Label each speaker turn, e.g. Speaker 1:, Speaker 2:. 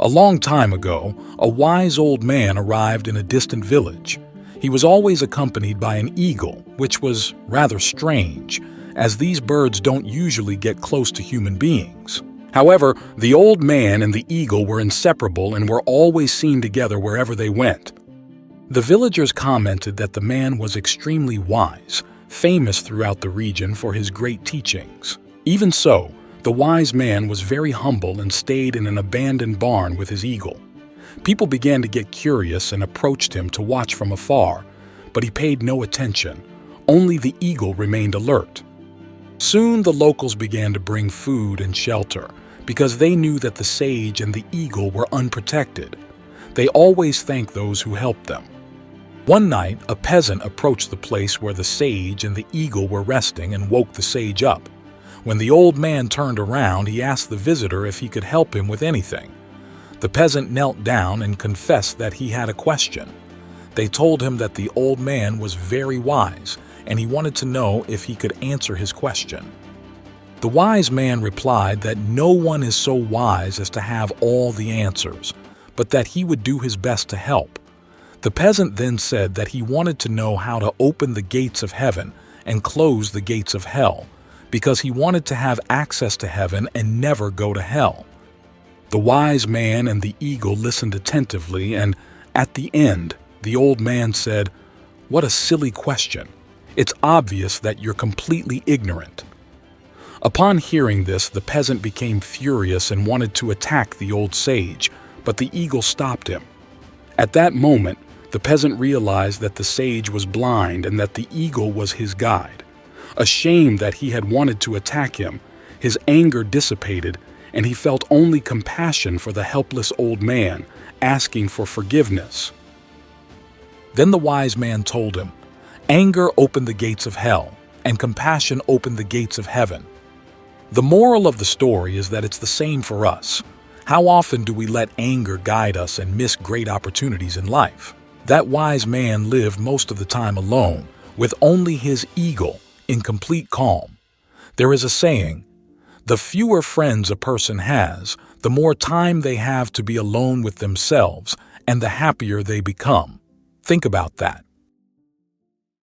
Speaker 1: A long time ago, a wise old man arrived in a distant village. He was always accompanied by an eagle, which was rather strange, as these birds don't usually get close to human beings. However, the old man and the eagle were inseparable and were always seen together wherever they went. The villagers commented that the man was extremely wise, famous throughout the region for his great teachings. Even so, the wise man was very humble and stayed in an abandoned barn with his eagle. People began to get curious and approached him to watch from afar, but he paid no attention. Only the eagle remained alert. Soon the locals began to bring food and shelter, because they knew that the sage and the eagle were unprotected. They always thanked those who helped them. One night, a peasant approached the place where the sage and the eagle were resting and woke the sage up. When the old man turned around, he asked the visitor if he could help him with anything. The peasant knelt down and confessed that he had a question. They told him that the old man was very wise, and he wanted to know if he could answer his question. The wise man replied that no one is so wise as to have all the answers, but that he would do his best to help. The peasant then said that he wanted to know how to open the gates of heaven and close the gates of hell, because he wanted to have access to heaven and never go to hell. The wise man and the eagle listened attentively, and at the end, the old man said, "What a silly question. It's obvious that you're completely ignorant." Upon hearing this, the peasant became furious and wanted to attack the old sage, but the eagle stopped him. At that moment, the peasant realized that the sage was blind and that the eagle was his guide. Ashamed that he had wanted to attack him, his anger dissipated, and he felt only compassion for the helpless old man, asking for forgiveness. Then the wise man told him, "Anger opened the gates of hell, and compassion opened the gates of heaven." The moral of the story is that it's the same for us. How often do we let anger guide us and miss great opportunities in life? That wise man lived most of the time alone, with only his eagle, in complete calm. There is a saying, the fewer friends a person has, the more time they have to be alone with themselves, and the happier they become. Think about that.